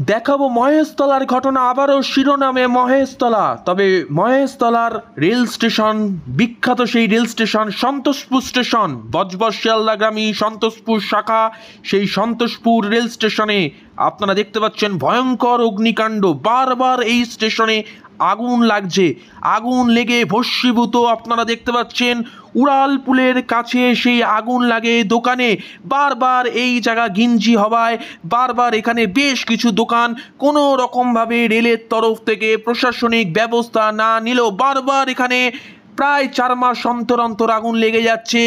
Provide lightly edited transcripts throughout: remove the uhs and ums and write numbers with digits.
দেখাবো মহেশতলার ঘটনা, আবারও শিরোনামে মহেশতলা। তবে মহেশতলার রেল স্টেশন, বিখ্যাত সেই rail station Santoshpur station, Budge Budge শিয়ালদাগামী সন্তোষপুর শাখা, সেই সন্তোষপুর রেল স্টেশনে আপনারা দেখতে পাচ্ছেন ভয়ঙ্কর অগ্নিকাণ্ড। বারবার এই স্টেশনে আগুন লাগছে, আগুন লেগে ভস্মীভূত। আপনারা দেখতে পাচ্ছেন উড়ালপুলের কাছে সেই আগুন লাগে দোকানে। বারবার এই জায়গা ঘিঞ্জি হওয়ায় বারবার এখানে বেশ কিছু দোকান কোনো রকমভাবে রেলের তরফ থেকে প্রশাসনিক ব্যবস্থা না নিলেও বারবার এখানে প্রায় 4 মাস অন্তর অন্তর আগুন লেগে যাচ্ছে।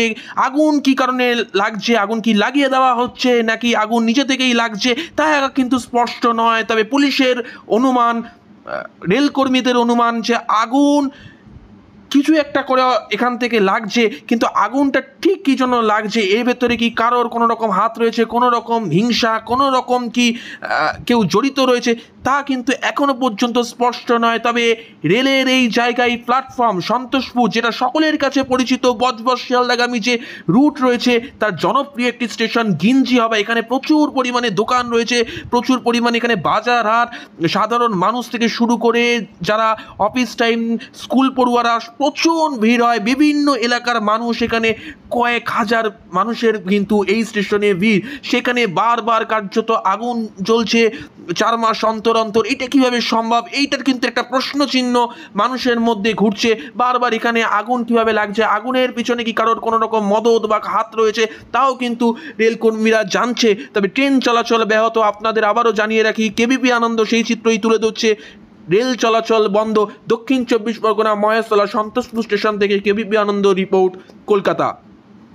আগুন কি কারণে লাগছে, আগুন কি লাগিয়ে দেওয়া হচ্ছে নাকি আগুন নিজে থেকেই লাগছে তা কিন্তু স্পষ্ট নয়। তবে পুলিশের অনুমান, রেলকর্মীদের অনুমান যে আগুন কিছু একটা করে এখান থেকে লাগছে, কিন্তু আগুনটা ঠিক কী জন্য লাগছে, এর ভেতরে কি কারোর কোনো রকম হাত রয়েছে, কোনো রকম হিংসা, কোনো রকম কি কেউ জড়িত রয়েছে তা কিন্তু এখনো পর্যন্ত স্পষ্ট নয়। তবে রেলের এই জায়গায় প্ল্যাটফর্ম সন্তোষপুর, যেটা সকলের কাছে পরিচিত, বজবজ শিয়ালদাগামী যে রুট রয়েছে তার জনপ্রিয় একটি স্টেশন ঘিঞ্জি হবে। এখানে প্রচুর পরিমাণে দোকান রয়েছে, প্রচুর পরিমাণে এখানে বাজার হাট, সাধারণ মানুষ থেকে শুরু করে যারা অফিস টাইম স্কুল পড়ুয়ারা প্রচুর ভিড় হয়। বিভিন্ন এলাকার মানুষ, এখানে কয়েক হাজার মানুষের কিন্তু এই স্টেশনে ভিড়। সেখানে বারবার কার্যত আগুন জ্বলছে 4 মাস অন্তর অন্তর। এটা কিভাবে সম্ভব, এইটার কিন্তু একটা প্রশ্ন চিহ্ন মানুষের মধ্যে ঘুরছে। বারবার এখানে আগুন কিভাবে লাগছে, আগুনের পিছনে কি কারোর কোনো রকম মদত বা হাত রয়েছে তাও কিন্তু রেলকর্মীরা জানছে। তবে ট্রেন চলাচল ব্যাহত। আপনাদের আবারও জানিয়ে রাখি, কেবিপি আনন্দ সেই চিত্রই তুলে ধরছে। রেল চলাচল বন্ধ। দক্ষিণ 24 পরগনা মহেশতলা সন্তোষপুর স্টেশন থেকে কেবিপি আনন্দ রিপোর্ট, কলকাতা।